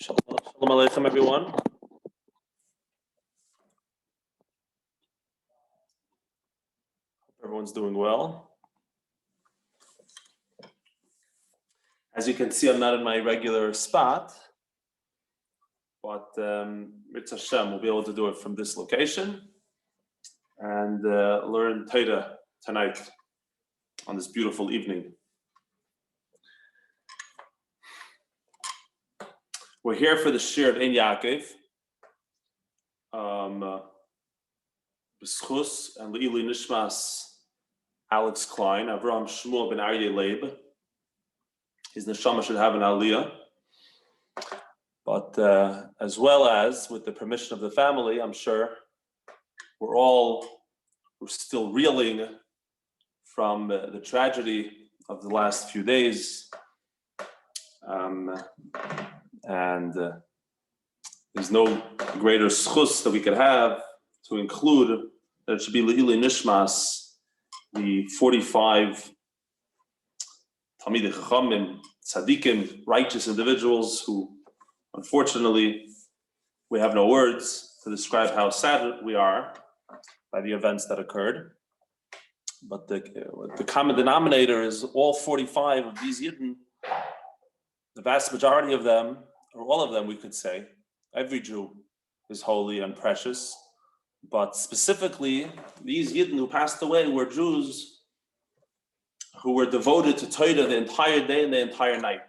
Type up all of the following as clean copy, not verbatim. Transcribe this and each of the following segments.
Shalom Aleichem, everyone. Hope everyone's doing well. As you can see, I'm not in my regular spot, but Ritz Hashem will be able to do it from this location and learn Torah tonight on this beautiful evening. We're here for the shir of Ein Yaakov, B'schus and Le'ili Nishmas Alex Klein, Avraham Shmuel ben Aryeh Leib. His neshama should have an aliyah. But as well as, with the permission of the family, I'm sure we're still reeling from the tragedy of the last few days. And there's no greater schus that we could have to include that it should be Le'ili Nishmas, the 45 Talmidei Chachamim, Tzadikim, righteous individuals who, unfortunately, we have no words to describe how sad we are by the events that occurred. But the common denominator is all 45 of these Yidden, the vast majority of them, or all of them, we could say, every Jew is holy and precious, but specifically, these Yidden who passed away were Jews who were devoted to Torah the entire day and the entire night.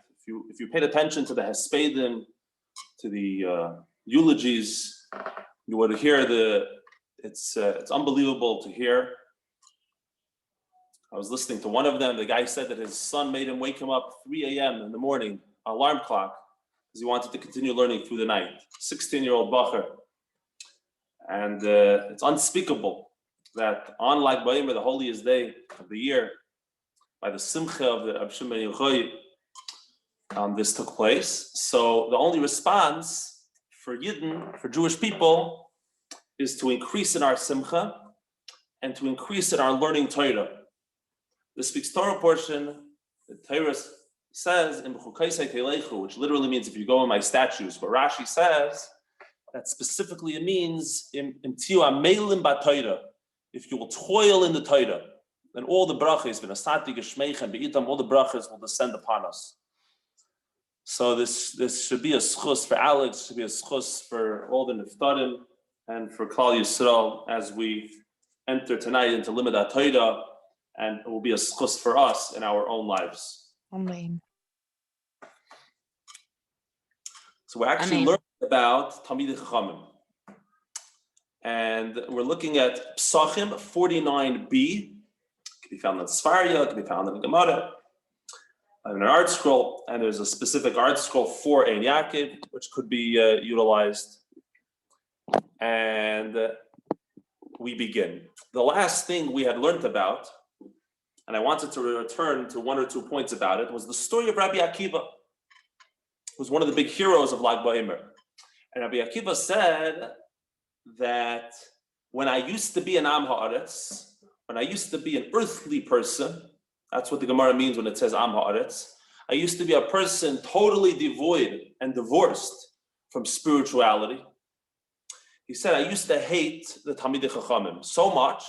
If you paid attention to the Hespedim, to the eulogies, you would hear it's unbelievable to hear. I was listening to one of them. The guy said that his son made him wake him up 3 a.m. in the morning, alarm clock, because he wanted to continue learning through the night. 16-year-old bacher. And it's unspeakable that on Leib, the holiest day of the year, by the simcha of the Shmuel, this took place. So the only response for Yidden, for Jewish people, is to increase in our simcha and to increase in our learning Torah. The Speaks Torah portion, the Torah says, which literally means if you go in my statutes, but Rashi says that specifically it means if you will toil in the Torah, then all the brachas, all the brachas will descend upon us. So this should be a schus for Alex, should be a schus for all the niftarim, and for Klal Yisrael as we enter tonight into Limud Torah, and it will be a schus for us in our own lives. Amen. So we're actually learning about Talmidei Chachamim. And we're looking at Psachim 49b. It can be found in Sfaria, it can be found in the Gemara, in an art scroll, and there's a specific art scroll for Ein Yaakov, which could be utilized. And we begin. The last thing we had learned about, and I wanted to return to one or two points about it, was the story of Rabbi Akiva, who was one of the big heroes of Lag BaOmer. And Rabbi Akiva said that when I used to be an Am Haaretz, when I used to be an earthly person, that's what the Gemara means when it says Am Haaretz, I used to be a person totally devoid and divorced from spirituality. He said, I used to hate the Talmidei Chachamim so much,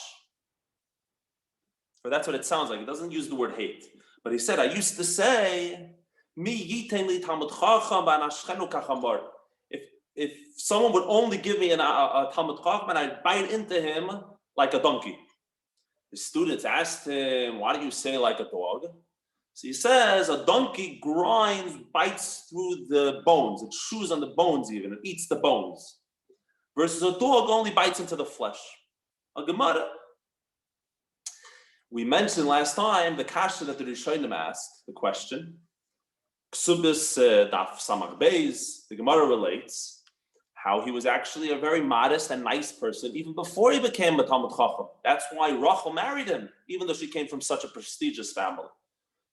or that's what it sounds like. It doesn't use the word hate. But he said, I used to say, Mi yitein li Talmud Chacham v'anashchenu kachamar. If someone would only give me a Talmud Chacham, I'd bite into him like a donkey. The students asked him, why do you say like a dog? So he says, a donkey grinds, bites through the bones. It chews on the bones even. It eats the bones. Versus a dog only bites into the flesh. A Gemara. We mentioned last time the kasha that the Rishonim asked, the question. Ksubis daf samach beis, the Gemara relates how he was actually a very modest and nice person even before he became a Talmud Chacham. That's why Rachel married him, even though she came from such a prestigious family.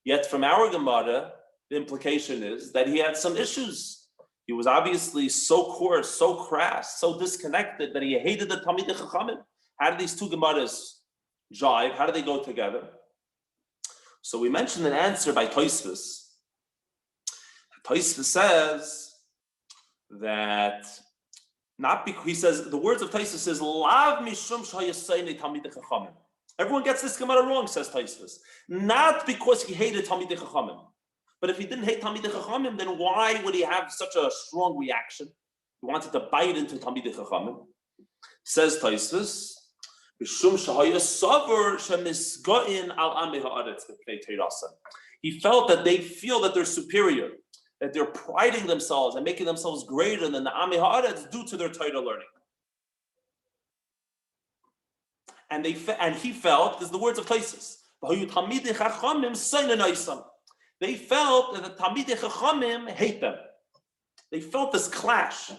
Yet from our Gemara, the implication is that he had some issues. He was obviously so coarse, so crass, so disconnected that he hated the Talmidei Chachamim. How did these two Gemaras jive? How do they go together? So we mentioned an answer by Tosfos. Tosfos says that not because he says the words of Taisvis says Lav mishum shayasayne Talmidei Chachamim. Everyone gets this Gemara wrong, says Taisvis. Not because he hated Talmidei Chachamim, but if he didn't hate Talmidei Chachamim, then why would he have such a strong reaction? He wanted to bite into Talmidei Chachamim. Says Taisvis, mishum shayasaver shemisgoin al amei haaretz b'pnei teirasa. He felt that they feel that they're superior, that they're priding themselves and making themselves greater than the Amei Haaretz due to their Torah learning. And he felt, this is the words of Taisus, they felt that the Talmidei Chachamim hate them. They felt this clash.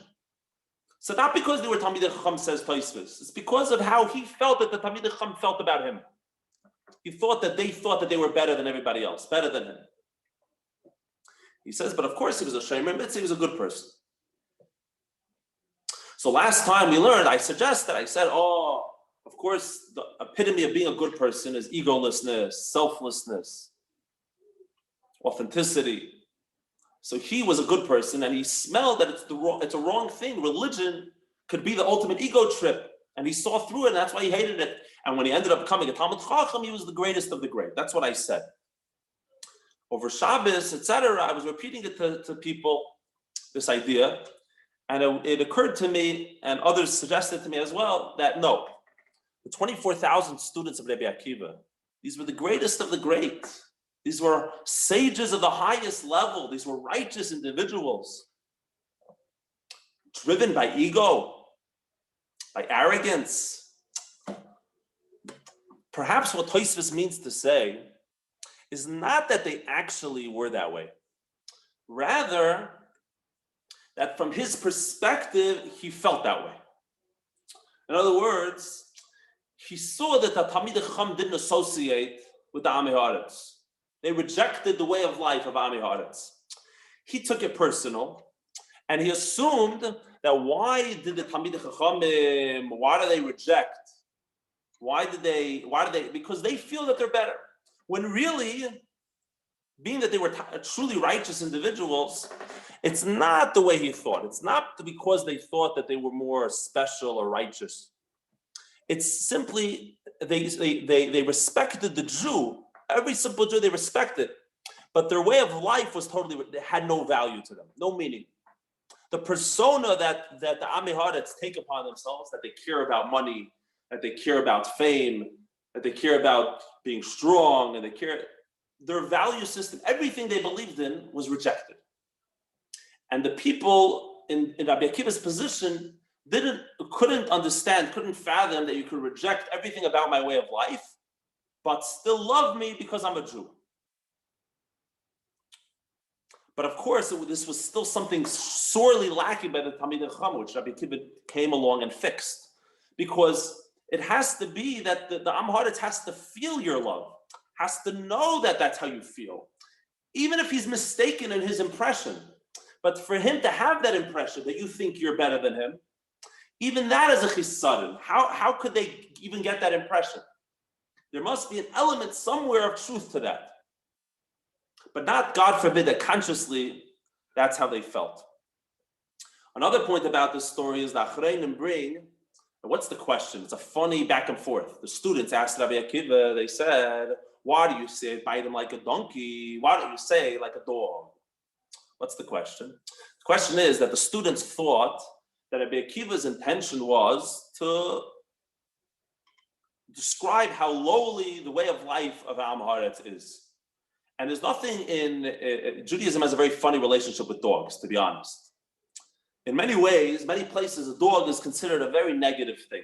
So not because they were Talmidei Chacham, says Taisus, it's because of how he felt that the Talmidei Chacham felt about him. He thought that they were better than everybody else, better than him. He says, but of course he was a Shomer Mitzvah, he was a good person. So last time we learned, I said, of course, the epitome of being a good person is egolessness, selflessness, authenticity. So he was a good person, and he smelled that it's a wrong thing. Religion could be the ultimate ego trip, and he saw through it, and that's why he hated it. And when he ended up becoming a Talmud Chacham, he was the greatest of the great. That's what I said. Over Shabbos, etc., I was repeating it to people, this idea, and it occurred to me, and others suggested to me as well, that no, the 24,000 students of Rabbi Akiva, these were the greatest of the great. These were sages of the highest level. These were righteous individuals, driven by ego, by arrogance. Perhaps what Tosfos means to say is not that they actually were that way. Rather, that from his perspective, he felt that way. In other words, he saw that the Talmidei Chacham didn't associate with the Amei Haaretz. They rejected the way of life of Amei Haaretz. He took it personal, and he assumed that why did the Talmidei Chachamim, why do they reject? Why did they? Because they feel that they're better. When really, being that they were truly righteous individuals, it's not the way he thought. It's not because they thought that they were more special or righteous. It's simply they respected the Jew. Every simple Jew they respected, but their way of life was had no value to them, no meaning. The persona that the Amei Haaretz take upon themselves, that they care about money, that they care about fame, that they care about being strong, and their value system, everything they believed in was rejected. And the people in Rabbi Akiva's position couldn't understand, couldn't fathom that you could reject everything about my way of life, but still love me because I'm a Jew. But of course, this was still something sorely lacking by the Talmidei Chacham, which Rabbi Akiva came along and fixed. Because it has to be that the Am Haaretz has to feel your love, has to know that that's how you feel, even if he's mistaken in his impression. But for him to have that impression that you think you're better than him, even that is a chisaron. How could they even get that impression? There must be an element somewhere of truth to that. But not, God forbid, that consciously that's how they felt. Another point about this story is that Achreinim bring, what's the question? It's a funny back and forth. The students asked Rabbi Akiva, they said, why do you say bite him like a donkey? Why don't you say like a dog? What's the question? The question is that the students thought that Rabbi Akiva's intention was to describe how lowly the way of life of Am Haaretz is. And there's nothing in Judaism has a very funny relationship with dogs, to be honest. In many ways, many places, a dog is considered a very negative thing.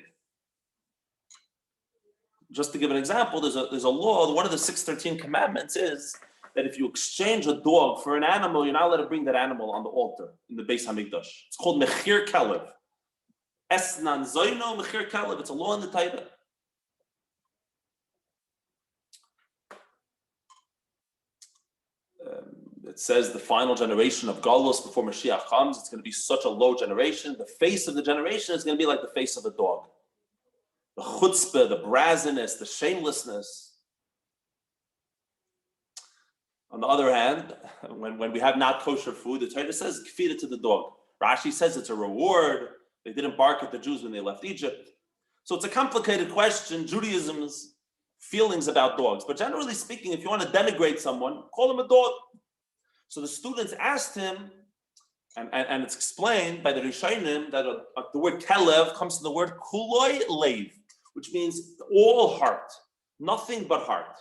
Just to give an example, there's a law, one of the 613 commandments is that if you exchange a dog for an animal, you're not allowed to bring that animal on the altar in the Beis Hamikdash. It's called Mechir Kelev. Esnan Zoino Mechir Kelev. It's a law in the Torah. It says the final generation of Galus before Mashiach comes, it's going to be such a low generation. The face of the generation is going to be like the face of a dog. The chutzpah, the brazziness, the shamelessness. On the other hand, when we have not kosher food, the Torah says, feed it to the dog. Rashi says it's a reward. They didn't bark at the Jews when they left Egypt. So it's a complicated question, Judaism's feelings about dogs. But generally speaking, if you want to denigrate someone, call him a dog. So the students asked him, and it's explained by the Rishonim that the word kelev comes from the word kuloi Leib, which means all heart, nothing but heart,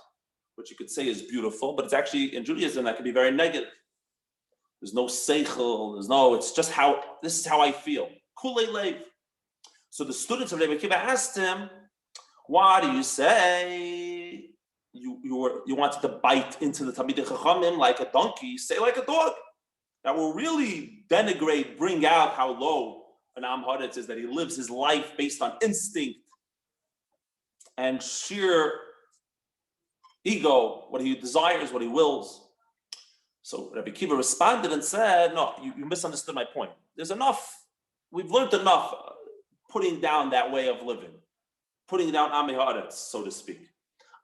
which you could say is beautiful, but it's actually, in Judaism, that can be very negative. There's no seichel, it's just this is how I feel. Kulei Leib. So the students of Rabbi Akiva asked him, why do you say you wanted to bite into the Talmidei Chachamim like a donkey? Say like a dog. That will really denigrate, bring out how low an Am Haaretz is, that he lives his life based on instinct and sheer ego, what he desires, what he wills. So Rabbi Akiva responded and said, no, you misunderstood my point. There's enough. We've learned enough putting down that way of living, putting down Am Haaretz, so to speak.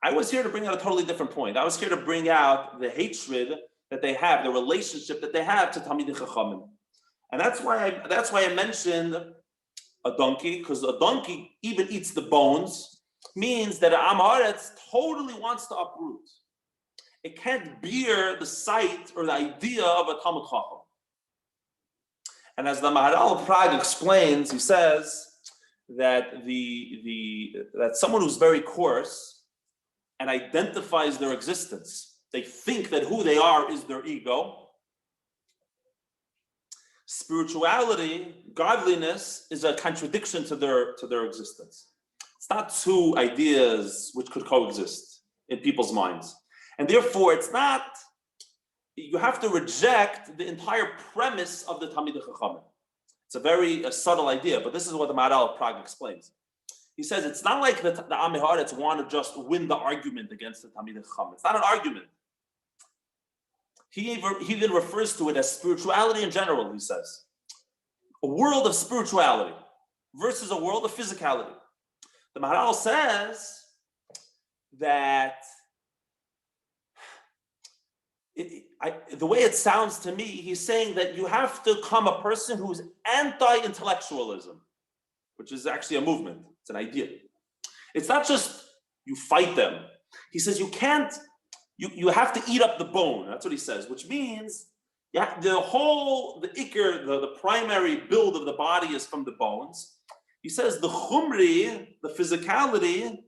I was here to bring out a totally different point. I was here to bring out the hatred that they have, the relationship that they have to Talmidei Chachamim. And that's why I mentioned a donkey, because a donkey even eats the bones, means that Am Haaretz totally wants to uproot. It can't bear the sight or the idea of a Talmud Chacham. And as the Maharal of Prague explains, he says that that someone who's very coarse and identifies their existence, they think that who they are is their ego. Spirituality, godliness, is a contradiction to their existence. It's not two ideas which could coexist in people's minds. And therefore, you have to reject the entire premise of the Talmidei Chachamim. It's a very subtle idea, but this is what the Maharal of Prague explains. He says it's not like the Am Haaretz want to just win the argument against the Talmidei Chachamim. It's not an argument. He even refers to it as spirituality in general, he says. A world of spirituality versus a world of physicality. The Maharal says that the way it sounds to me, he's saying that you have to become a person who's anti-intellectualism, which is actually a movement. It's an idea. It's not just you fight them. He says you can't. You have to eat up the bone. That's what he says, which means the ikr, the primary build of the body is from the bones. He says the chumri, the physicality,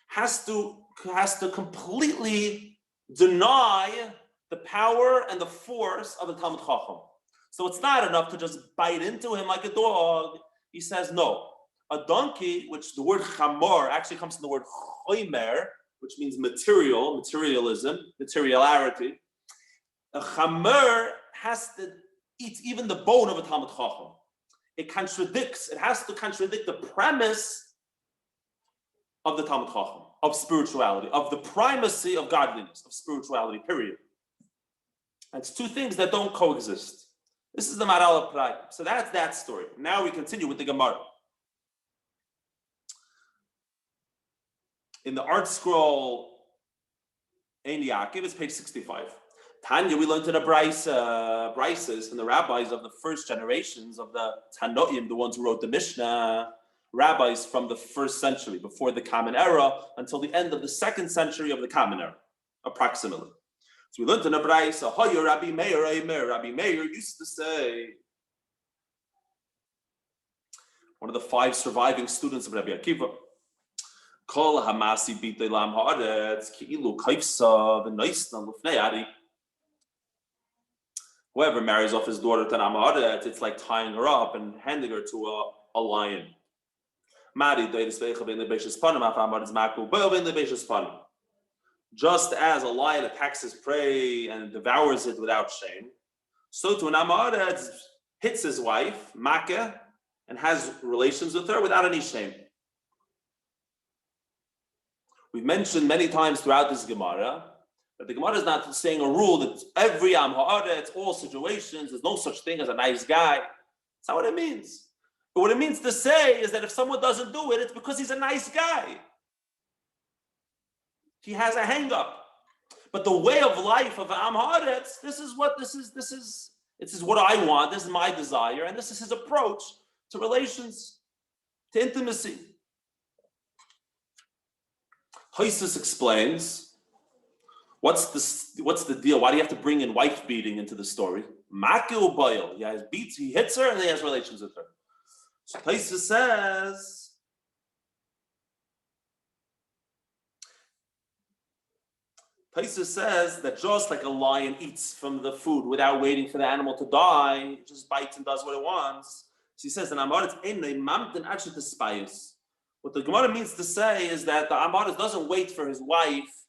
has to completely deny the power and the force of the Talmud Chacham. So it's not enough to just bite into him like a dog. He says no. A donkey, which the word chamor actually comes from the word choimer, which means materialism, materiality. A chamer has to eat even the bone of a Talmud Chacham. It has to contradict the premise of the Talmud Chacham, of spirituality, of the primacy of godliness, of spirituality, period. And it's two things that don't coexist. This is the Maharal of Prague. So that's that story. Now we continue with the Gemara. In the art scroll, Ein Yaakov, it's page 65. Tanya, we learned in the Brises from the rabbis of the first generations of the Tanoim, the ones who wrote the Mishnah, rabbis from the first century, before the Common Era, until the end of the second century of the Common Era, approximately. So we learned in the Brais, Rabbi Meir used to say, one of the 5 surviving students of Rabbi Akiva, Kol hamasi bitei lam haaretz ki'ilu kaifsa v'noisna l'fnei ari. Whoever marries off his daughter to Am Haaretz, it's like tying her up and handing her to a lion. Just as a lion attacks his prey and devours it without shame, so to an Am Haaretz hits his wife, Makeh, and has relations with her without any shame. We've mentioned many times throughout this Gemara that the Gemara is not saying a rule that every Am Haaretz, all situations, there's no such thing as a nice guy. That's not what it means. But what it means to say is that if someone doesn't do it, it's because he's a nice guy. He has a hang-up. But the way of life of Am Haaretz, this is This is what I want. This is my desire. And this is his approach to relations, to intimacy. Tosis explains, what's the deal? Why do you have to bring in wife beating into the story? Makil boil. He hits her and he has relations with her. So Tosis says that just like a lion eats from the food without waiting for the animal to die, it just bites and does what it wants. So he says, and what the Gemara means to say is that the Amaris doesn't wait for his wife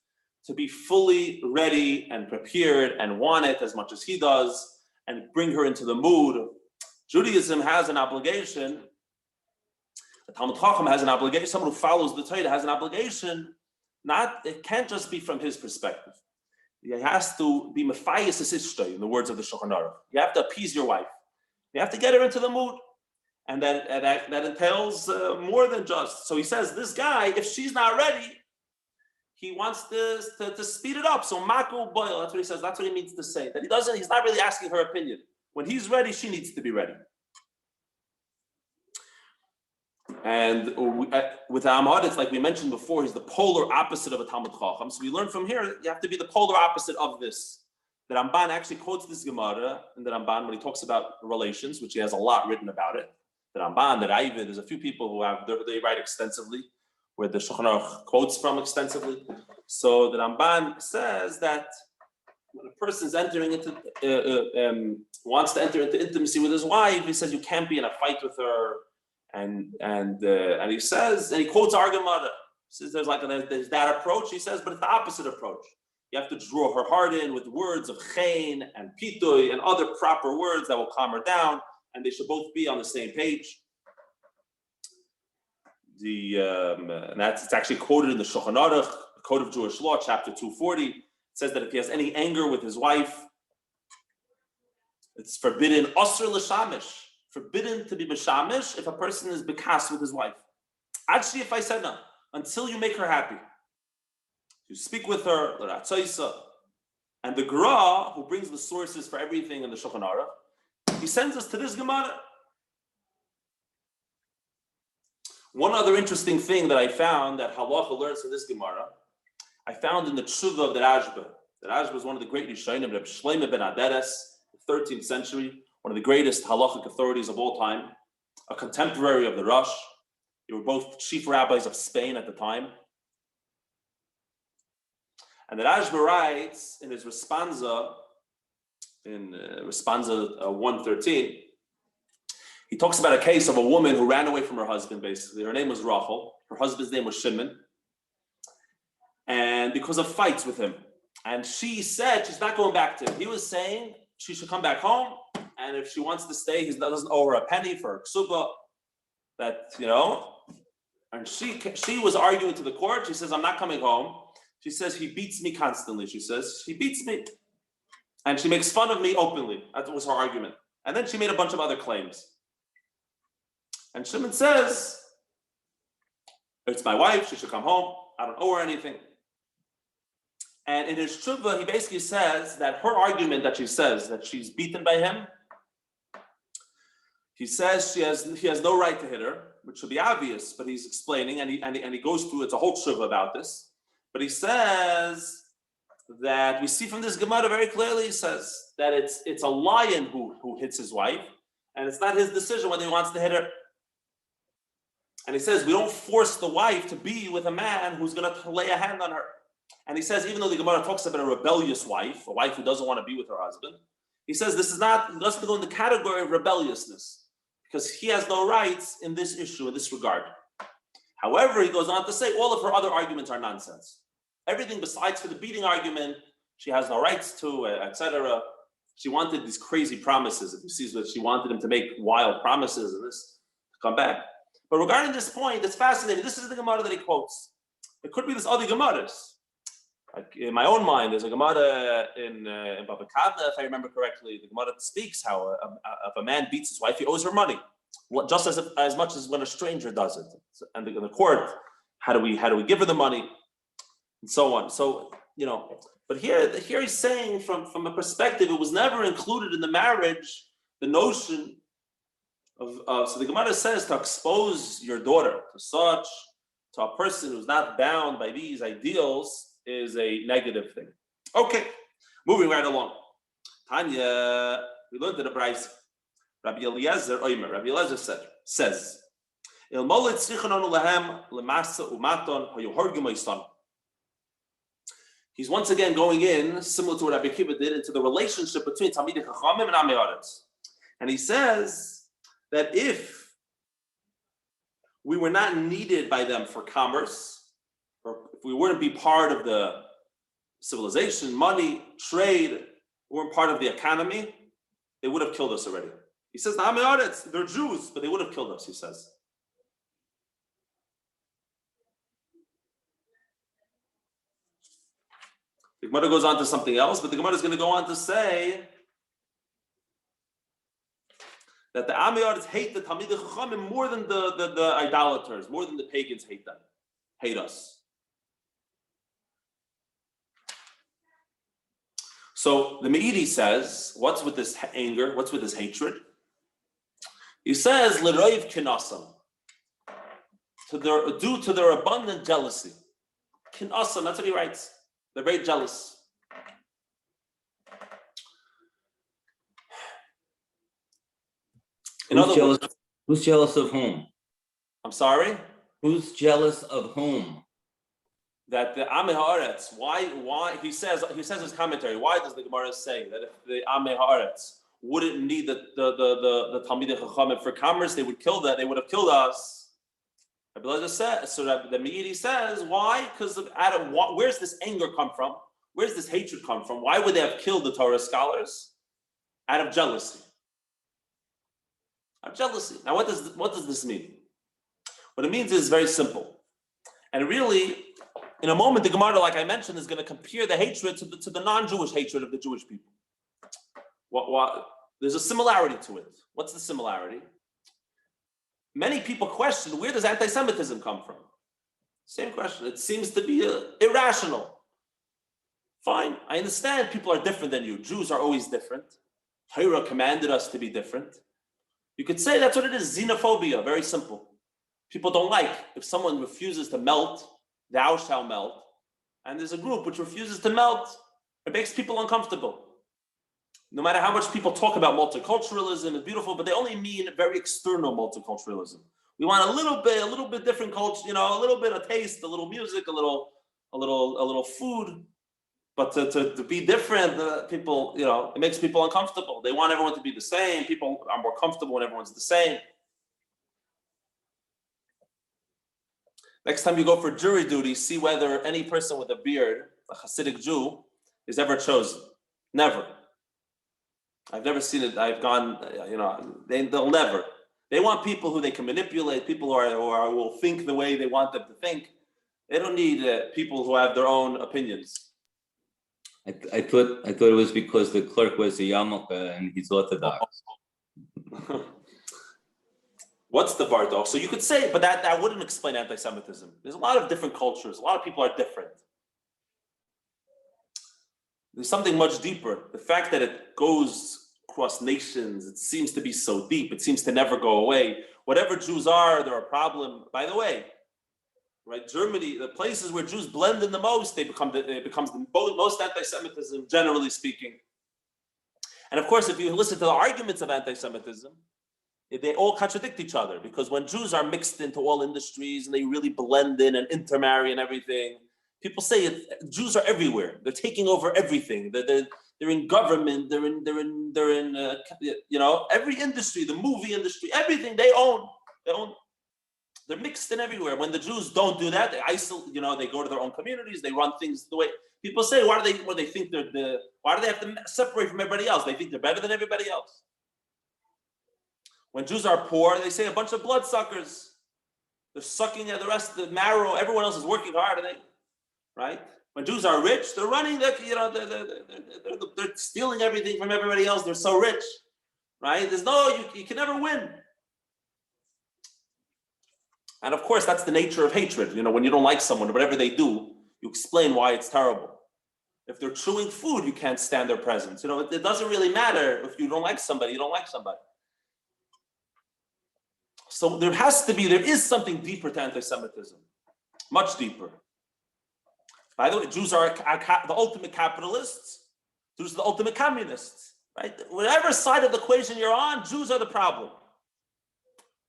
to be fully ready and prepared and want it as much as he does and bring her into the mood. Judaism has an obligation. The Talmud Chacham has an obligation. Someone who follows the Torah has an obligation. It can't just be from his perspective. He has to be mefayis isishtay, in the words of the Shulchan Aruch. You have to appease your wife. You have to get her into the mood. And that entails more than just. So he says, this guy, if she's not ready, he wants to speed it up. So mako boil, that's what he says. That's what he means to say. That he's not really asking her opinion. When he's ready, she needs to be ready. And with Amad, it's like we mentioned before, he's the polar opposite of a Talmud Chacham. So we learn from here, you have to be the polar opposite of this. The Ramban actually quotes this Gemara in the Ramban when he talks about relations, which he has a lot written about it. The Ramban, the Leib, there's a few people who they write extensively, where the Shulchan Aruch quotes from extensively. So the Ramban says that when a person's entering into, wants to enter into intimacy with his wife, he says you can't be in a fight with her. And he says, and he quotes our Gemara. Says there's that approach. He says, but it's the opposite approach. You have to draw her heart in with words of chen and pitoy and other proper words that will calm her down, and they should both be on the same page. And it's actually quoted in the Shulchan Aruch, the Code of Jewish Law, chapter 240. It says that if he has any anger with his wife, it's forbidden asr l'shamish. Forbidden to be mishamish if a person is bekas with his wife. Actually, if I said no, until you make her happy. You speak with her, and the Gra, who brings the sources for everything in the Shulchan Aruch, he sends us to this Gemara. One other interesting thing that I found that halacha learns from this Gemara, I found in the Tshuva of the Rashba. The Rashba was one of the great Rishonim, Rabbi Shlomo ben Aderes, the 13th century. One of the greatest halachic authorities of all time, a contemporary of the Rosh. They were both chief rabbis of Spain at the time. And the Rashba writes in his responsa, in responsa 113, he talks about a case of a woman who ran away from her husband, basically. Her name was Rachel. Her husband's name was Shimon. And because of fights with him. And she said she's not going back to him. He was saying she should come back home. And if she wants to stay, he doesn't owe her a penny for her ksuba. And she was arguing to the court. She says, I'm not coming home. She says, he beats me constantly. She says, he beats me. And she makes fun of me openly. That was her argument. And then she made a bunch of other claims. And Shimon says, it's my wife. She should come home. I don't owe her anything. And in his tshuva, he basically says that her argument that she says that she's beaten by him, he says he has no right to hit her, which should be obvious, but he's explaining, and he goes through, it's a whole tshuva about this. But he says that we see from this Gemara very clearly, he says that it's a lion who hits his wife, and it's not his decision whether he wants to hit her. And he says we don't force the wife to be with a man who's going to lay a hand on her. And he says, even though the Gemara talks about a rebellious wife, a wife who doesn't want to be with her husband, he says this is not, it doesn't go in the category of rebelliousness, because he has no rights in this issue, in this regard. However, he goes on to say all of her other arguments are nonsense. Everything besides for the beating argument, she has no rights to, etc. She wanted these crazy promises. If you see that she wanted him to make wild promises and this to come back. But regarding this point, it's fascinating. This is the Gemara that he quotes. It could be this other Gemaras. Like in my own mind, there's a Gemara in Baba Kadna, if I remember correctly. The Gemara speaks how if a man beats his wife, he owes her money, just as much as when a stranger does it. And in the court, how do we give her the money, and so on. So But here he's saying from a perspective, it was never included in the marriage, the notion of so the Gemara says to expose your daughter to a person who's not bound by these ideals is a negative thing. Okay, moving right along. Tanya, we learned in the Brayz. Rabbi Eliezer says, he's once again going in, similar to what Rabbi Akiva did, into the relationship between Talmidei Chachamim and Amei Haaretz. And he says that if we were not needed by them for commerce, or if we wouldn't be part of the civilization, money, trade, we weren't part of the economy, they would have killed us already. He says, the Amei Haaretz, they're Jews, but they would have killed us, he says. The Gemara goes on to something else, but the Gemara is going to go on to say that the Amei Haaretz hate the Talmidei Chachamim more than the idolaters, more than the pagans hate them, hate us. So the Meiri says, what's with this anger? What's with this hatred? He says, L'roiv kinasam, due to their abundant jealousy. Kinasam, that's what he writes. They're very jealous. Who's jealous of whom? I'm sorry? Who's jealous of whom? That the Amei Haaretz, why he says his commentary, why does the Gemara say that if the Amei Haaretz wouldn't need the Talmidei Chachamim for commerce, they would have killed us. Rabbi says, so the Meiri says, why? Because where's this anger come from? Where's this hatred come from? Why would they have killed the Torah scholars? Out of jealousy. Out of jealousy. Now, what does this mean? What it means is very simple. And really, in a moment, the Gemara, like I mentioned, is going to compare the hatred to the non-Jewish hatred of the Jewish people. There's a similarity to it. What's the similarity? Many people question, where does anti-Semitism come from? Same question. It seems to be irrational. Fine, I understand people are different than you. Jews are always different. Torah commanded us to be different. You could say that's what it is, xenophobia, very simple. People don't like if someone refuses to melt, thou shalt melt, and there's a group which refuses to melt, it makes people uncomfortable. No matter how much people talk about multiculturalism, it's beautiful, but they only mean very external multiculturalism. We want a little bit different culture, a little bit of taste, a little music, a little food. But to be different, people, it makes people uncomfortable. They want everyone to be the same. People are more comfortable when everyone's the same. Next time you go for jury duty, see whether any person with a beard, a Hasidic Jew, is ever chosen. Never. I've never seen it. I've gone, they'll never. They want people who they can manipulate, people who will think the way they want them to think. They don't need people who have their own opinions. I thought it was because the clerk was a yarmulke and he's Orthodox. What's the Vardo? So you could say, but that wouldn't explain anti-Semitism. There's a lot of different cultures. A lot of people are different. There's something much deeper. The fact that it goes across nations, it seems to be so deep. It seems to never go away. Whatever Jews are, they're a problem. By the way, right? Germany, the places where Jews blend in the most, it becomes the most anti-Semitism, generally speaking. And of course, if you listen to the arguments of anti-Semitism, they all contradict each other, because when Jews are mixed into all industries and they really blend in and intermarry and everything, people say Jews are everywhere. They're taking over everything. They're in government. They're in every industry, the movie industry, everything they own. They're mixed in everywhere. When the Jews don't do that, they isolate. They go to their own communities. They run things the way people say. Why do they think why do they have to separate from everybody else? They think they're better than everybody else. When Jews are poor, they say a bunch of bloodsuckers. They're sucking at the rest of the marrow. Everyone else is working hard, right? When Jews are rich, they're running. They're stealing everything from everybody else. They're so rich, right? You can never win. And of course, that's the nature of hatred. When you don't like someone, whatever they do, you explain why it's terrible. If they're chewing food, you can't stand their presence. It doesn't really matter if you don't like somebody, you don't like somebody. So there is something deeper to anti-Semitism, much deeper. By the way, Jews are the ultimate capitalists. Jews are the ultimate communists, right? Whatever side of the equation you're on, Jews are the problem.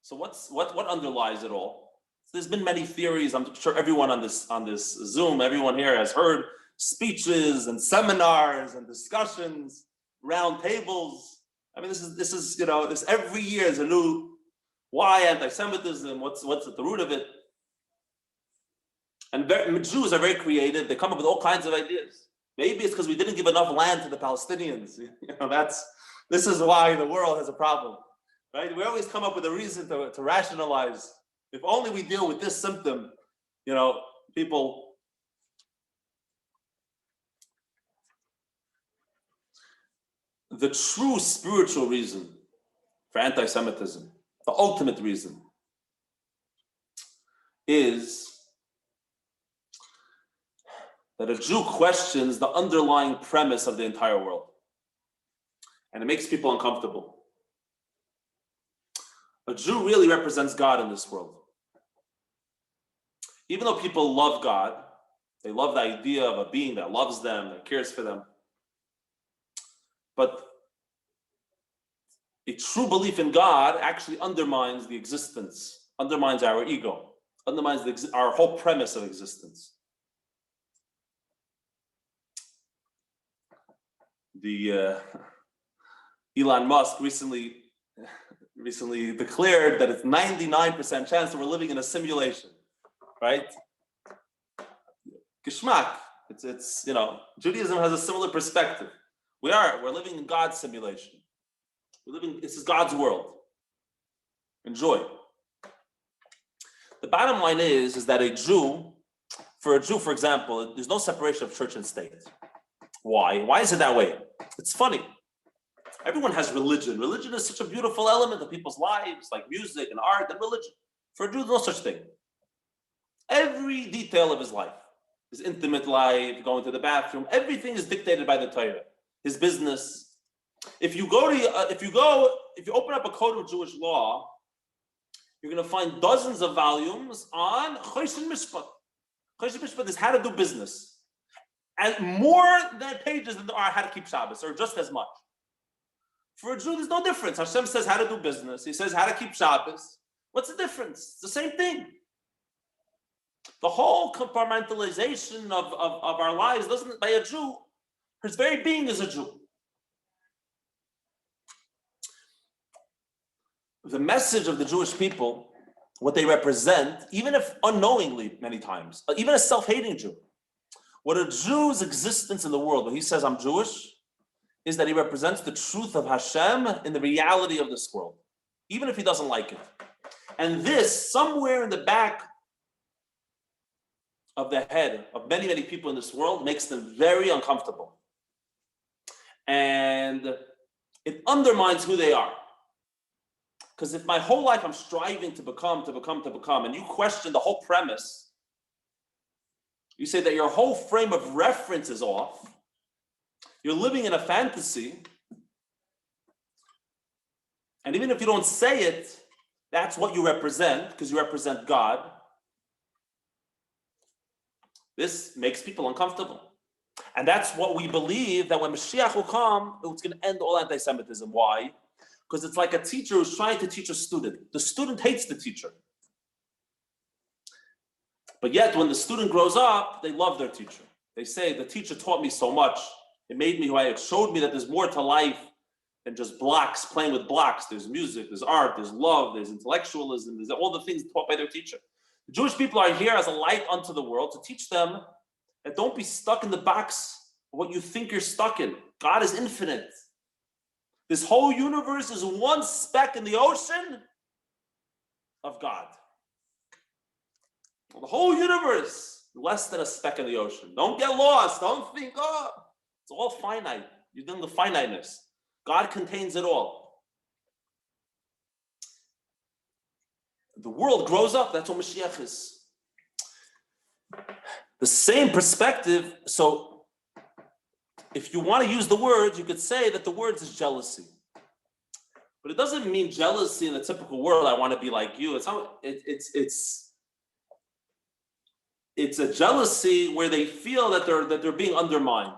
So what underlies it all? So there's been many theories. I'm sure everyone on this Zoom, everyone here has heard speeches and seminars and discussions, round tables. I mean, this is every year is a new why anti-Semitism. What's at the root of it? And Jews are very creative. They come up with all kinds of ideas. Maybe it's because we didn't give enough land to the Palestinians. This is why the world has a problem, right? We always come up with a reason to rationalize. If only we deal with this symptom, people. The true spiritual reason for anti-Semitism, the ultimate reason, is that a Jew questions the underlying premise of the entire world. And it makes people uncomfortable. A Jew really represents God in this world. Even though people love God, they love the idea of a being that loves them, that cares for them. But a true belief in God actually undermines the existence, undermines our ego, undermines our whole premise of existence. Elon Musk recently declared that it's 99% chance that we're living in a simulation, right? Geschmack. It's Judaism has a similar perspective. We're living in God's simulation. This is God's world. Enjoy. The bottom line is that for a Jew, for example, there's no separation of church and state. Why? Why is it that way? It's funny. Everyone has religion. Religion is such a beautiful element of people's lives, like music and art and religion. For a Jew, there's no such thing. Every detail of his life, his intimate life, going to the bathroom, everything is dictated by the Torah. His business. If you open up a code of Jewish law, you're going to find dozens of volumes on Choshen Mishpat. Choshen Mishpat is how to do business. And more than pages than there are how to keep Shabbos, or just as much. For a Jew, there's no difference. Hashem says how to do business. He says how to keep Shabbos. What's the difference? It's the same thing. The whole compartmentalization of our lives doesn't, by a Jew, his very being is a Jew. The message of the Jewish people, what they represent, even if unknowingly many times, even a self-hating Jew, what a Jew's existence in the world, when he says I'm Jewish, is that he represents the truth of Hashem in the reality of this world, even if he doesn't like it. And this, somewhere in the back of the head of many, many people in this world, makes them very uncomfortable. And it undermines who they are. Because if my whole life I'm striving to become, and you question the whole premise, you say that your whole frame of reference is off, you're living in a fantasy, and even if you don't say it, that's what you represent, because you represent God. This makes people uncomfortable. And that's what we believe, that when Mashiach will come, it's going to end all anti-Semitism. Why? Because it's like a teacher who's trying to teach a student. The student hates the teacher. But yet, when the student grows up, they love their teacher. They say, the teacher taught me so much. It made me who I am. It showed me that there's more to life than just blocks, playing with blocks. There's music, there's art, there's love, there's intellectualism, there's all the things taught by their teacher. The Jewish people are here as a light unto the world to teach them that don't be stuck in the box of what you think you're stuck in. God is infinite. This whole universe is one speck in the ocean of God. The whole universe, less than a speck in the ocean. Don't get lost. Don't think, it's all finite. You're doing the finiteness. God contains it all. The world grows up. That's what Mashiach is. The same perspective. So if you want to use the words, you could say that the words is jealousy. But it doesn't mean jealousy in the typical world, I want to be like you. It's a jealousy where they feel that they're being undermined.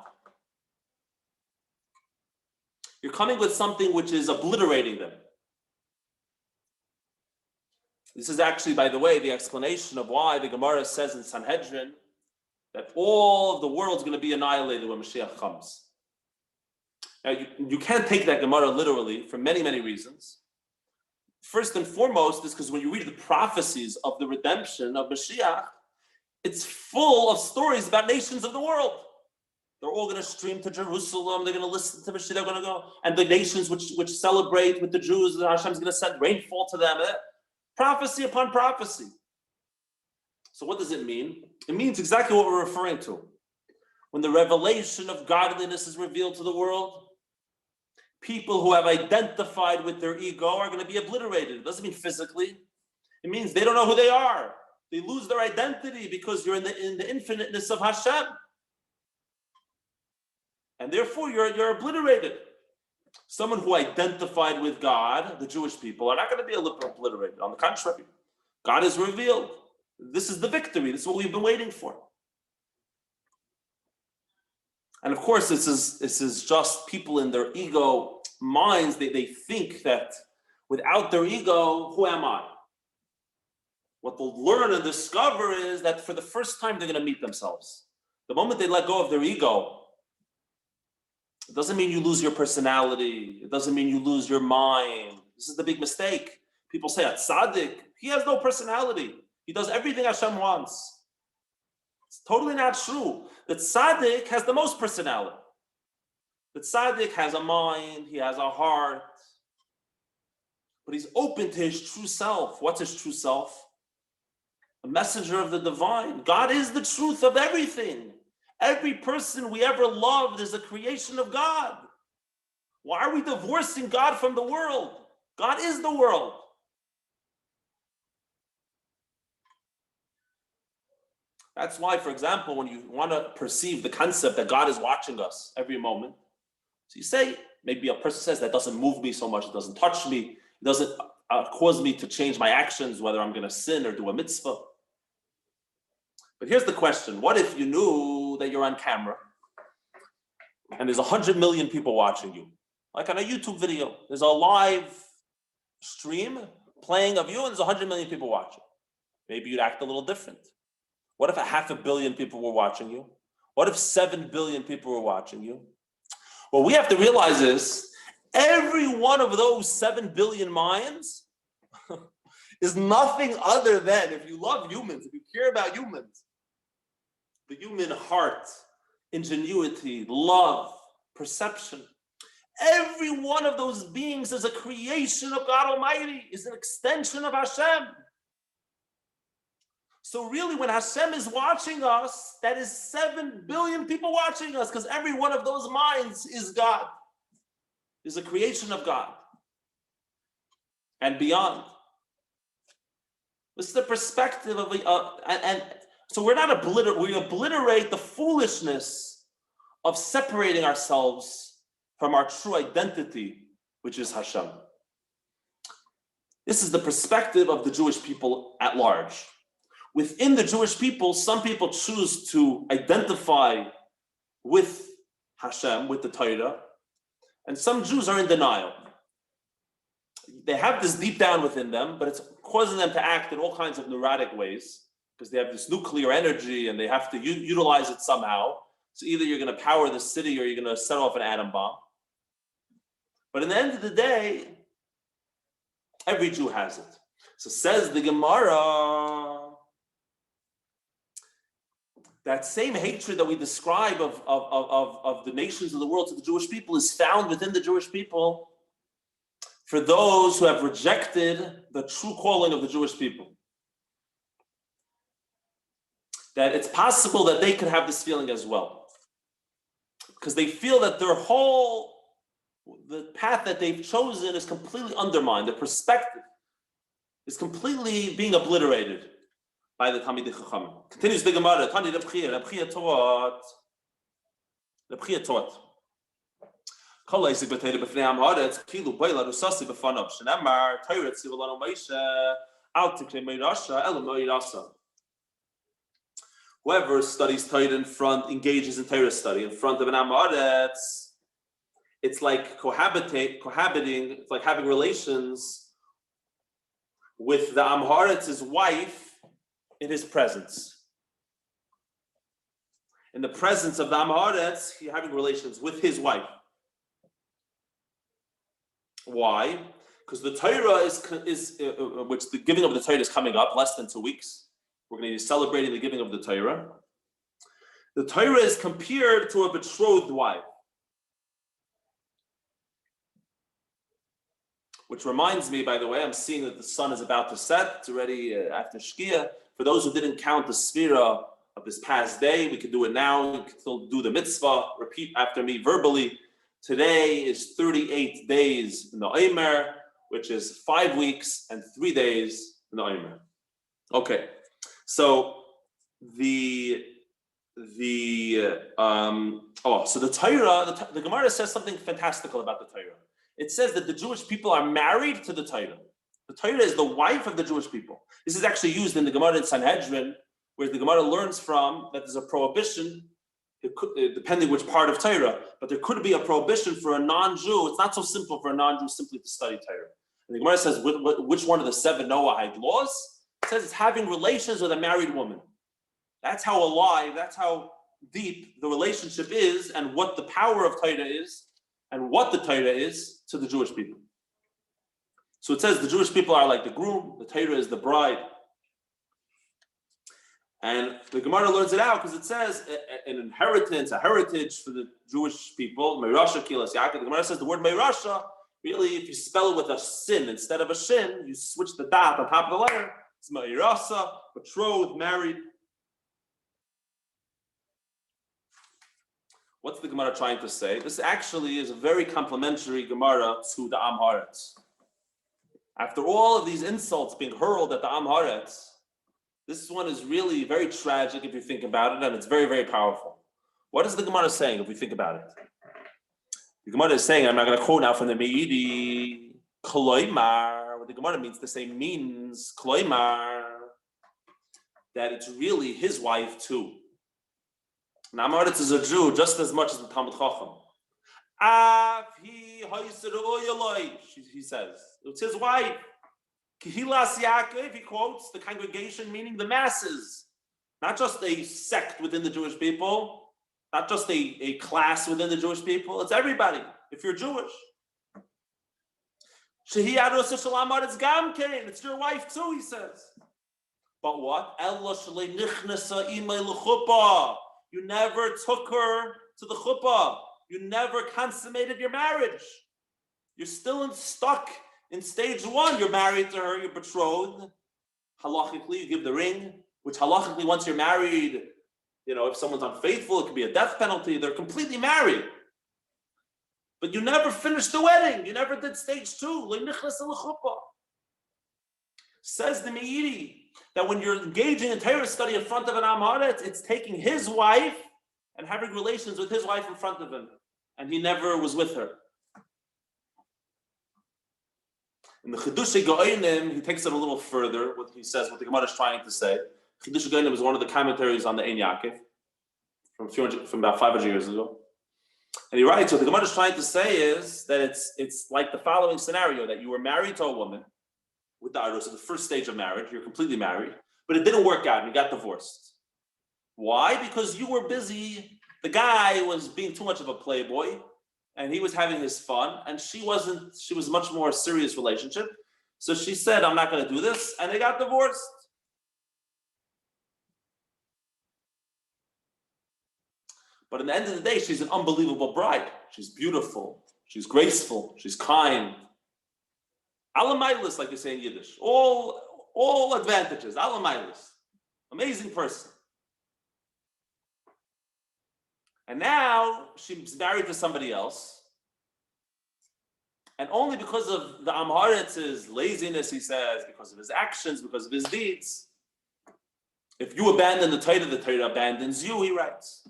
You're coming with something which is obliterating them. This is actually, by the way, the explanation of why the Gemara says in Sanhedrin that all of the world's going to be annihilated when Mashiach comes. Now, you can't take that Gemara literally for many, many reasons. First and foremost is because when you read the prophecies of the redemption of Mashiach, it's full of stories about nations of the world. They're all going to stream to Jerusalem. They're going to listen to Mashiach. They're going to go. And the nations which celebrate with the Jews, Hashem's going to send rainfall to them. Prophecy upon prophecy. So what does it mean? It means exactly what we're referring to. When the revelation of godliness is revealed to the world, people who have identified with their ego are going to be obliterated. It doesn't mean physically. It means they don't know who they are. They lose their identity because you're in the infiniteness of Hashem. And therefore you're obliterated. Someone who identified with God, the Jewish people, are not going to be obliterated. On the contrary, God is revealed. This is the victory. This is what we've been waiting for. And of course, this is just people in their ego minds. They think that without their ego, who am I? What they'll learn and discover is that for the first time, they're going to meet themselves. The moment they let go of their ego, it doesn't mean you lose your personality. It doesn't mean you lose your mind. This is the big mistake. People say, a tzaddik, he has no personality. He does everything Hashem wants. It's totally not true. The tzaddik has the most personality. The tzaddik has a mind, he has a heart, but he's open to his true self. What's his true self? A messenger of the divine. God is the truth of everything. Every person we ever loved is a creation of God. Why are we divorcing God from the world? God is the world. That's why, for example, when you want to perceive the concept that God is watching us every moment, so you say, maybe a person says, that doesn't move me so much, it doesn't touch me, it doesn't cause me to change my actions, whether I'm going to sin or do a mitzvah. But here's the question. What if you knew that you're on camera and there's 100 million people watching you? Like on a YouTube video, there's a live stream playing of you and there's 100 million people watching. Maybe you'd act a little different. What if 500 million people were watching you? What if 7 billion people were watching you? What we have to realize is every one of those 7 billion minds is nothing other than, if you love humans, if you care about humans, the human heart, ingenuity, love, perception. Every one of those beings is a creation of God Almighty, is an extension of Hashem. So really, when Hashem is watching us, that is 7 billion people watching us, because every one of those minds is God, is a creation of God, and beyond. This is the perspective of and so we obliterate the foolishness of separating ourselves from our true identity, which is Hashem. This is the perspective of the Jewish people at large. Within the Jewish people, some people choose to identify with Hashem, with the Torah, and some Jews are in denial. They have this deep down within them, but it's causing them to act in all kinds of neurotic ways because they have this nuclear energy and they have to utilize it somehow. So either you're going to power the city or you're going to set off an atom bomb. But in the end of the day, every Jew has it. So says the Gemara, that same hatred that we describe of the nations of the world to the Jewish people is found within the Jewish people for those who have rejected the true calling of the Jewish people. That it's possible that they could have this feeling as well. Because they feel that the path that they've chosen is completely undermined. Their perspective is completely being obliterated by the Talmidei Chachamim. Continues the Gemara, Tani Reb Chia taught The B'chia taught. Kol Eisik B'Teira B'fnei Am Haaretz Kilu Boila Rusasi B'fanav Shenamar Torah Tzivu Lanu Moshe Al Tiknei Meirasha Ela Meirasa. Whoever studies Torah engages in Torah study in front of an Am Haaretz, it's like cohabiting, it's like having relations with the Am Haaretz's wife in his presence. In the presence of the Am Haaretz, he's having relations with his wife. Why? Because the Torah which the giving of the Torah is coming up, less than 2 weeks. We're going to be celebrating the giving of the Torah. The Torah is compared to a betrothed wife. Which reminds me, by the way, I'm seeing that the sun is about to set. It's already after Shkia. For those who didn't count the Sphira of this past day, we can do it now. We can still do the mitzvah. Repeat after me verbally. Today is 38 days in the Omer, which is 5 weeks and 3 days in the Omer. Okay, so the Torah, the Gemara says something fantastical about the Torah. It says that the Jewish people are married to the Torah. The Torah is the wife of the Jewish people. This is actually used in the Gemara in Sanhedrin, where the Gemara learns from that there's a prohibition, depending which part of Torah, but there could be a prohibition for a non-Jew. It's not so simple for a non-Jew simply to study Torah. And the Gemara says, which one of the 7 Noahide laws? It says it's having relations with a married woman. That's how alive, that's how deep the relationship is, and what the power of Torah is, and what the Torah is to the Jewish people. So it says the Jewish people are like the groom, the Torah is the bride. And the Gemara learns it out because it says an inheritance, a heritage for the Jewish people, Meirasha Kilas Yaakov. The Gemara says the word Meirasha, really, if you spell it with a sin instead of a shin, you switch the dot on top of the letter. It's Meirasa, betrothed, married. What's the Gemara trying to say? This actually is a very complimentary Gemara to the Am Haaretz. After all of these insults being hurled at the Am Haaretz, this one is really very tragic if you think about it, and it's very, very powerful. What is the Gemara saying if we think about it? The Gemara is saying, I'm not going to quote now from the Meiri, Kloimar. What the Gemara means to say means, Kloimar, that it's really his wife too. Now, Am Haaretz is a Jew just as much as the Talmud Chacham. He says, it's his wife. Kihilas Yaakov, he quotes the congregation, meaning the masses. Not just a sect within the Jewish people, not just a class within the Jewish people, it's everybody, if you're Jewish. It's your wife too, he says. But what? You never took her to the chuppah. You never consummated your marriage. You're still stuck in stage 1. You're married to her, you're betrothed. Halachically, you give the ring, which halachically, once you're married, if someone's unfaithful, it could be a death penalty. They're completely married. But you never finished the wedding. You never did stage 2. Says the Meiri that when you're engaging in Torah study in front of an Am Haaretz, it's taking his wife and having relations with his wife in front of him. And he never was with her. In the Chidushei Go'einim, he takes it a little further, what he says, what the Gemara is trying to say. Chidushei Go'einim is one of the commentaries on the Ein Yaakov from about 500 years ago. And he writes, what the Gemara is trying to say is that it's like the following scenario, that you were married to a woman with the Aryeh, so the first stage of marriage, you're completely married, but it didn't work out and you got divorced. Why? Because you were busy. The guy was being too much of a playboy and he was having his fun, and she wasn't. She was much more a serious relationship. So she said, I'm not going to do this, and they got divorced. But at the end of the day, she's an unbelievable bride. She's beautiful, she's graceful, she's kind. Alamailis, like you say in Yiddish. All advantages. Alamailis. Amazing person. And now she's married to somebody else. And only because of the Am Haaretz's laziness, he says, because of his actions, because of his deeds. If you abandon the Torah abandons you, he writes.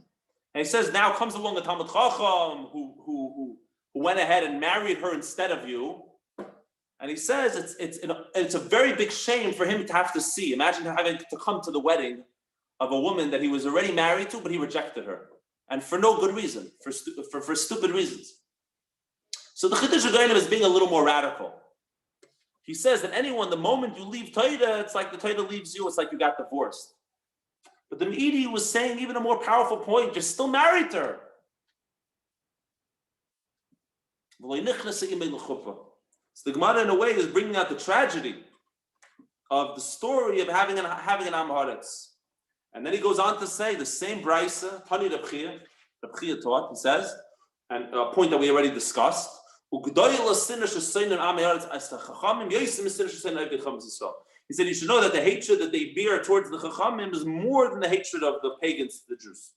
And he says, now comes along a Talmud Chacham who went ahead and married her instead of you. And he says it's a very big shame for him to have to see. Imagine having to come to the wedding of a woman that he was already married to, but he rejected her. And for no good reason, for stupid reasons. So the Chiddush HaGoyim is being a little more radical. He says that anyone, the moment you leave Torah, it's like the Torah leaves you, it's like you got divorced. But the Meidi was saying even a more powerful point, you're still married to her. So the Gemara in a way is bringing out the tragedy of the story of having an Am Haaretz. And then he goes on to say the same Braisa, Tani Rabbi taught, he says, and a point that we already discussed, he said you should know that the hatred that they bear towards the Chachamim is more than the hatred of the pagans, the Jews.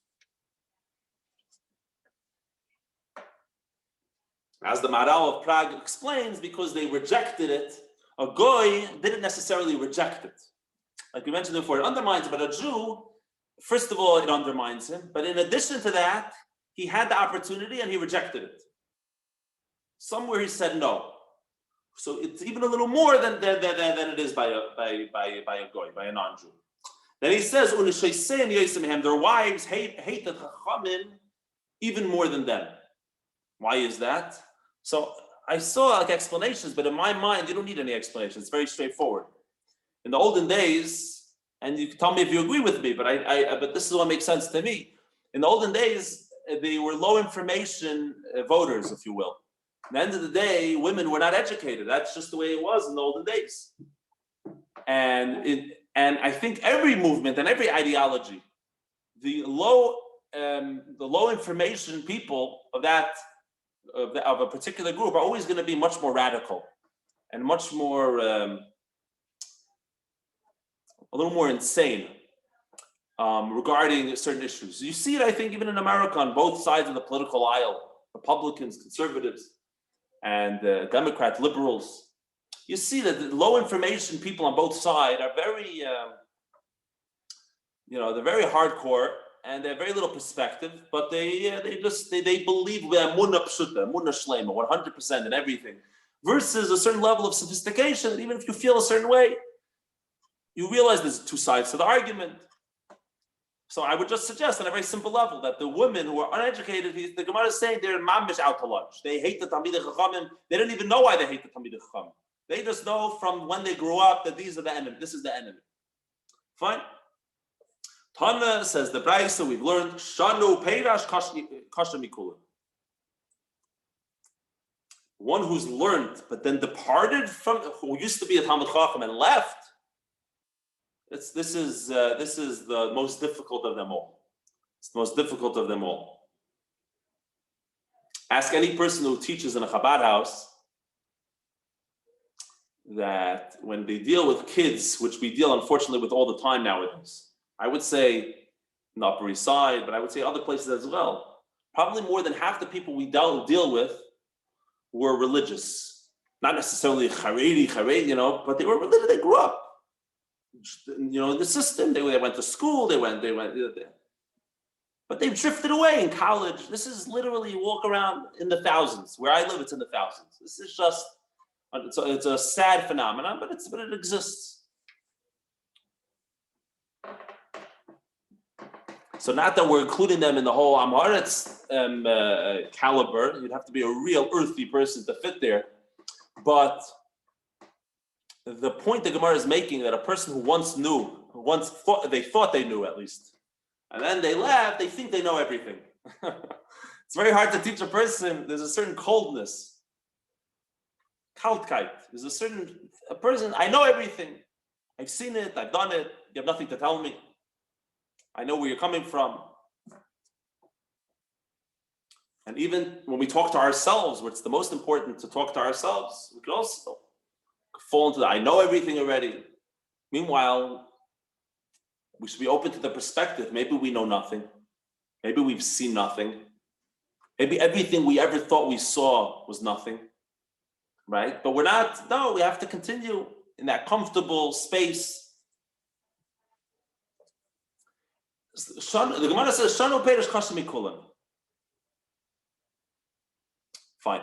As the Maharal of Prague explains, because they rejected it, a Goy didn't necessarily reject it. Like we mentioned before, it undermines it, but a Jew, first of all, it undermines him. But in addition to that, he had the opportunity and he rejected it. Somewhere he said no. So it's even a little more than it is by a Goy, by a non-Jew. Then he says, their wives hate the Chachamim even more than them. Why is that? So I saw like explanations, but in my mind, you don't need any explanations. It's very straightforward. In the olden days, and you can tell me if you agree with me, but but this is what makes sense to me. In the olden days, they were low information voters, if you will. At the end of the day, women were not educated. That's just the way it was in the olden days. And I think every movement and every ideology, the low information people of a particular group are always going to be much more radical and much more a little more insane regarding certain issues. You see it, I think, even in America on both sides of the political aisle, Republicans, conservatives, and Democrats, liberals. You see that the low information people on both sides are very, they're very hardcore and they have very little perspective, but they believe Munah Pshuta, Munah Shlema, 100% in everything, versus a certain level of sophistication. And even if you feel a certain way, you realize there's two sides to the argument. So I would just suggest on a very simple level that the women who are uneducated, the Gemara is saying they're mamish out to lunch. They hate the Talmidei Chachamim. They don't even know why they hate the Talmidei Chachamim. They just know from when they grew up that these are the enemy. This is the enemy. Fine. Tana says the Braisa we've learned Shanu Peirash Kasha Mikula. One who's learned but then departed from, who used to be a Talmud Chacham and left. This is the most difficult of them all. It's the most difficult of them all. Ask any person who teaches in a Chabad house that when they deal with kids, which we deal unfortunately with all the time nowadays, I would say in the Upper East Side, but I would say other places as well, probably more than half the people we deal with were religious. Not necessarily Haredi, but they were religious, they grew up. In the system, they went to school, they went, but they've drifted away in college. This is literally, you walk around in the thousands. Where I live, it's in the thousands. This is just, it's a sad phenomenon, but it exists. So not that we're including them in the whole Am Haaretz caliber. You'd have to be a real earthy person to fit there, but the point the Gemara is making that a person who once thought they knew at least, and then they left, they think they know everything. It's very hard to teach a person. There's a certain coldness, kaltkeit. There's a person, I know everything. I've seen it, I've done it. You have nothing to tell me. I know where you're coming from. And even when we talk to ourselves, where it's the most important to talk to ourselves, we can also fall into that. I know everything already. Meanwhile, we should be open to the perspective. Maybe we know nothing. Maybe we've seen nothing. Maybe everything we ever thought we saw was nothing. Right? But we're not. No, we have to continue in that comfortable space. The Gemara says, Shanu Perish Kashmi Kulan. Fine.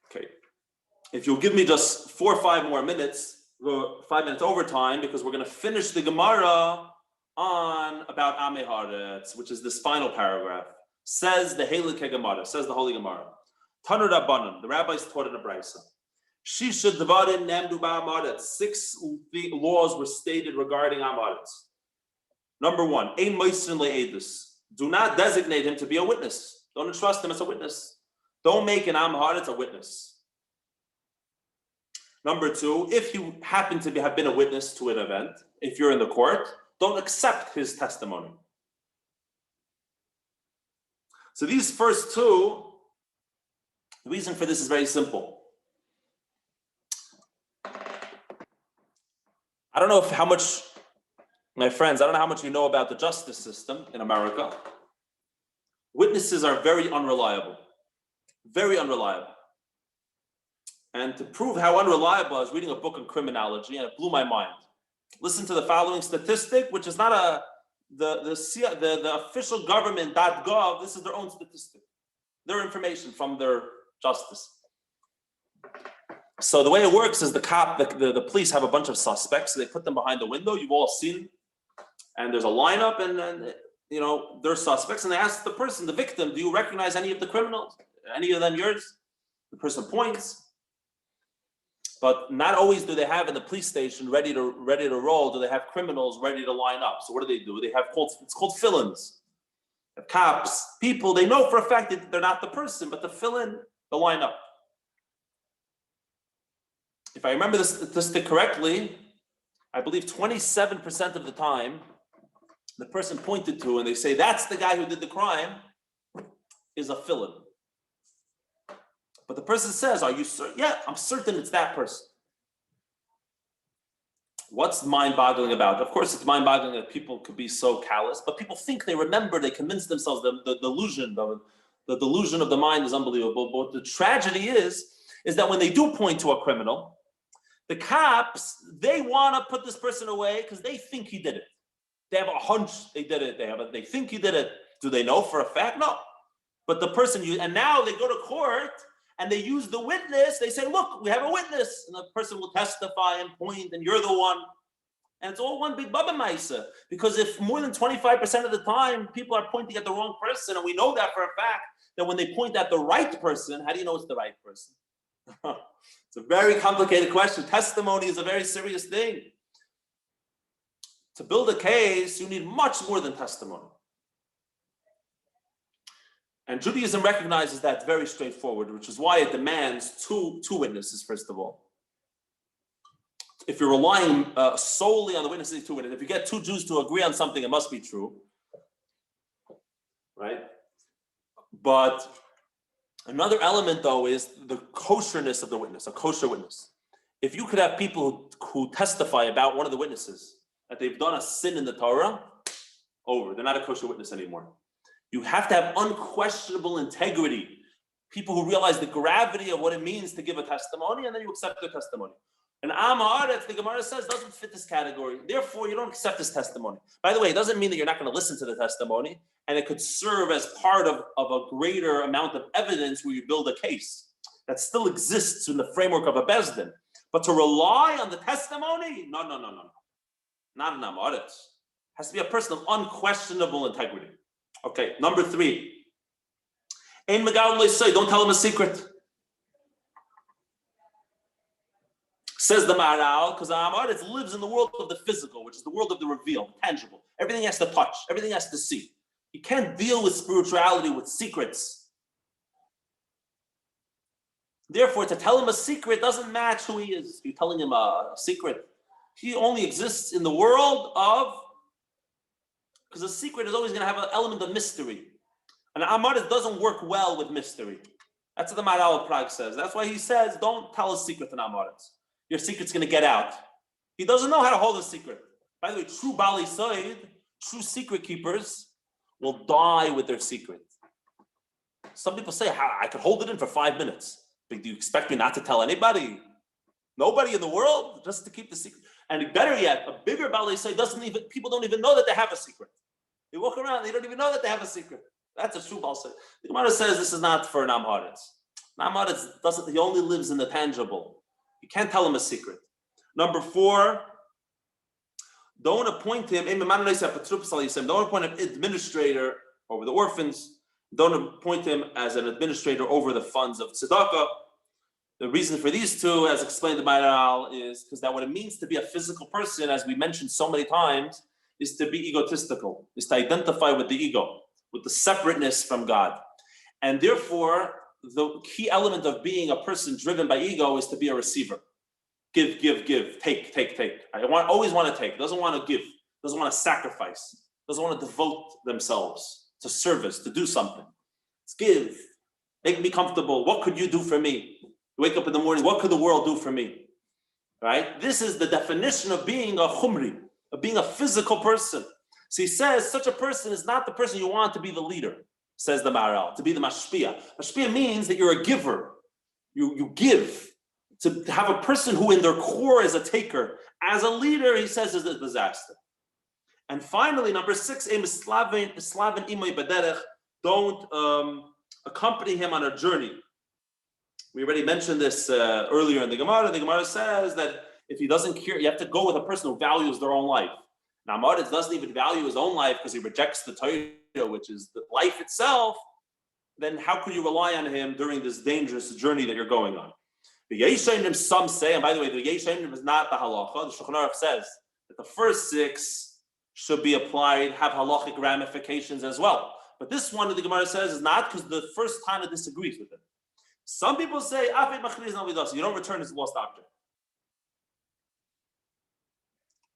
Okay. If you'll give me just 4 or 5 more minutes, 5 minutes overtime, because we're going to finish the Gemara on about Amei Haaretz, which is this final paragraph. Says the Heilige Gemara, says the Holy Gemara. Tanu Rabbanan, the rabbis taught in a brisa. Shisha Devarim Nemdu Ba'amaretz. 6 laws were stated regarding Amaretz. Number 1, Ein Moisin Le'edus. Do not designate him to be a witness. Don't entrust him as a witness. Don't make an Amaretz a witness. Number 2, if you happen to have been a witness to an event, if you're in the court, don't accept his testimony. So these first 2, the reason for this is very simple. I don't know how much, my friends, I don't know how much you know about the justice system in America. Witnesses are very unreliable. Very unreliable. And to prove how unreliable, I was reading a book on criminology and it blew my mind. Listen to the following statistic, which is not the official government.gov. This is their own statistic, their information from their justice. So the way it works is the police have a bunch of suspects. So they put them behind the window. You've all seen, and there's a lineup, and they're suspects, and they ask the person, the victim, do you recognize any of the criminals? Any of them yours? The person points. But not always do they have in the police station ready to roll. Do they have criminals ready to line up? So what do? They have it's called fill-ins. The cops, people, they know for a fact that they're not the person, but the fill-in, the line up. If I remember the statistic correctly, I believe 27% of the time, the person pointed to and they say that's the guy who did the crime is a fill-in. But the person says, are you certain? Yeah, I'm certain it's that person. What's mind-boggling about? Of course, it's mind-boggling that people could be so callous, but people think they remember, they convince themselves the delusion of the mind is unbelievable. But what the tragedy is that when they do point to a criminal, the cops, they want to put this person away because they think he did it. They have a hunch they did it. They think he did it. Do they know for a fact? No. But the person, and now they go to court and they use the witness. They say, look, we have a witness. And the person will testify and point, and you're the one. And it's all one big baba maisa. Because if more than 25% of the time people are pointing at the wrong person, and we know that for a fact, that when they point at the right person, how do you know it's the right person? It's a very complicated question. Testimony is a very serious thing. To build a case, you need much more than testimony. And Judaism recognizes that very straightforward, which is why it demands two witnesses, first of all. If you're relying solely on the witnesses, 2 witnesses, if you get 2 Jews to agree on something, it must be true. Right? But another element, though, is the kosherness of the witness, a kosher witness. If you could have people who testify about one of the witnesses, that they've done a sin in the Torah, over. They're not a kosher witness anymore. You have to have unquestionable integrity. People who realize the gravity of what it means to give a testimony, and then you accept their testimony. And Am Haaretz, the Gemara says, doesn't fit this category. Therefore, you don't accept this testimony. By the way, it doesn't mean that you're not going to listen to the testimony, and it could serve as part of a greater amount of evidence where you build a case that still exists in the framework of a Beis Din. But to rely on the testimony, no. Not an Am Haaretz. Has to be a person of unquestionable integrity. Okay, number 3. Ein Megalim Le'Say, don't tell him a secret. Says the Maharal, because Am Haaretz lives in the world of the physical, which is the world of the revealed, tangible. Everything has to touch, everything has to see. You can't deal with spirituality with secrets. Therefore, to tell him a secret doesn't match who he is. You're telling him a secret. He only exists in the world of, because a secret is always going to have an element of mystery. And Am Haaretz doesn't work well with mystery. That's what the Maharal of Prague says. That's why he says, don't tell a secret to Am Haaretz. Your secret's going to get out. He doesn't know how to hold a secret. By the way, true Bali Soid, true secret keepers, will die with their secret. Some people say, I could hold it in for 5 minutes. But do you expect me not to tell anybody? Nobody in the world? Just to keep the secret? And better yet, a bigger Balei Say people don't even know that they have a secret. They walk around, they don't even know that they have a secret. That's a true Balei Say. The Gemara says this is not for Nam Haaretz. Nam Haaretz he only lives in the tangible. You can't tell him a secret. Number 4, don't appoint him, don't appoint him administrator over the orphans. Don't appoint him as an administrator over the funds of tzedakah. The reason for these two, as explained in the Maharal, is because that what it means to be a physical person, as we mentioned so many times, is to be egotistical, is to identify with the ego, with the separateness from God. And therefore, the key element of being a person driven by ego is to be a receiver. Give, take. Always want to take, doesn't want to give, doesn't want to sacrifice, doesn't want to devote themselves to service, to do something. It's give, make me comfortable. What could you do for me? You wake up in the morning, what could the world do for me? Right? This is the definition of being a chumri, of being a physical person. So he says such a person is not the person you want to be the leader, says the Maharal, to be the mashpia. Mashpia means that you're a giver. You give. To have a person who in their core is a taker. As a leader, he says, is a disaster. And finally, number 6, don't accompany him on a journey. We already mentioned this earlier in the Gemara. The Gemara says that if he doesn't care, you have to go with a person who values their own life. Now, Maharetz doesn't even value his own life because he rejects the Torah, which is the life itself. Then how could you rely on him during this dangerous journey that you're going on? The Yeshayim, some say, and by the way, the Yeshayim is not the halacha. The Shulchan Aruch says that the first 6 should be applied, have halachic ramifications as well. But this one that the Gemara says is not, because the first Tana disagrees with it. Some people say, you don't return his lost object.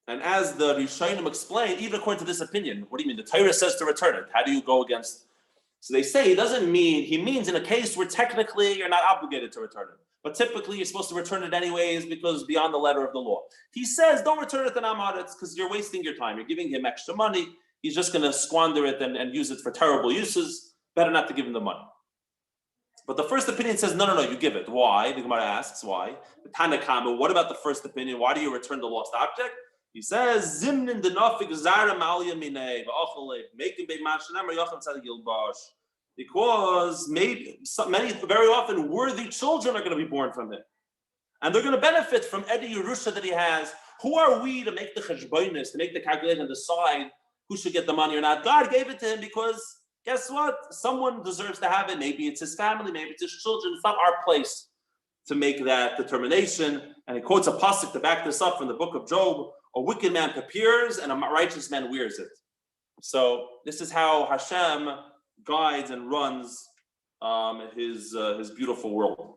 And as the Rishonim explained, even according to this opinion, what do you mean? The Torah says to return it. How do you go against? So they say he means in a case where technically you're not obligated to return it. But typically you're supposed to return it anyways because beyond the letter of the law. He says don't return it to Nam Haaretz because you're wasting your time. You're giving him extra money. He's just going to squander it and use it for terrible uses. Better not to give him the money. But the first opinion says, no, you give it. Why? The Gemara asks why. The Tanakama, what about the first opinion? Why do you return the lost object? He says, Zimnin denafik zara malya minei v'achale making be mashanem rayacham tzadik yilbash. Because very often worthy children are going to be born from him. And they're going to benefit from Edi Yerusha that he has. Who are we to make the cheshbonis, to make the calculation and decide who should get the money or not? God gave it to him because guess what? Someone deserves to have it. Maybe it's his family, maybe it's his children. It's not our place to make that determination. And he quotes a pasuk to back this up from the book of Job. A wicked man prepares and a righteous man wears it. So this is how Hashem guides and runs his beautiful world.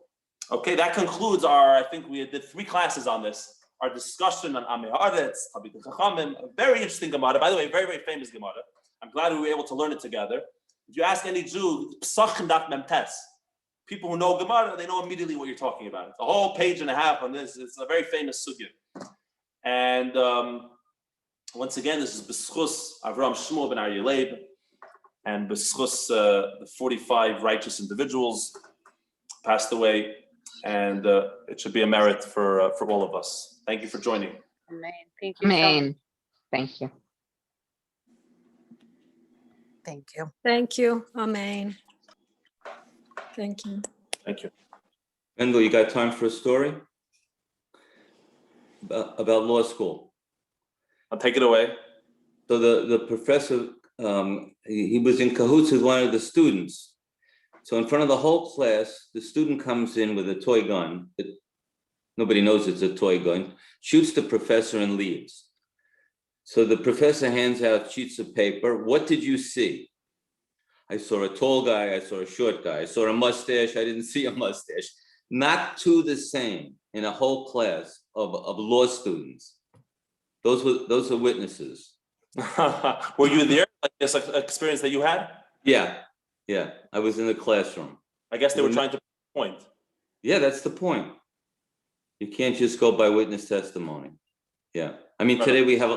Okay, that concludes I think we did 3 classes on this. Our discussion on Ein Yaakov, a very interesting Gemara. By the way, very, very famous Gemara. I'm glad we were able to learn it together. If you ask any Jew, Psachim Daf Memtes, people who know Gemara, they know immediately what you're talking about. It's a whole page and a half on this. It's a very famous sugya. And once again, this is B'schus Avraham Shmuel ben Aryeh Leib, and B'schus the 45 righteous individuals passed away, and it should be a merit for all of us. Thank you for joining. Amen. Thank you. Amen. Thank you. Thank you. Thank you. Amen. Thank you. Thank you. Mendel, you got time for a story about law school? I'll take it away. So the professor, he was in cahoots with one of the students. So in front of the whole class, the student comes in with a toy gun. Nobody knows it's a toy gun, shoots the professor and leaves. So the professor hands out sheets of paper. What did you see? I saw a tall guy, I saw a short guy, I saw a mustache, I didn't see a mustache. Not two the same in a whole class of law students. Those are witnesses. Were you there? Like this experience that you had? Yeah. I was in the classroom. I guess they were trying to point. Yeah, that's the point. You can't just go by witness testimony. Yeah. I mean, today we have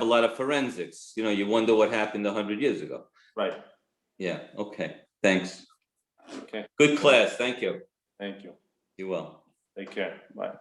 a lot of forensics. You know, you wonder what happened 100 years ago. Right. Yeah. Okay. Thanks. Okay. Good class. Thank you. Thank you. You will. Take care. Bye.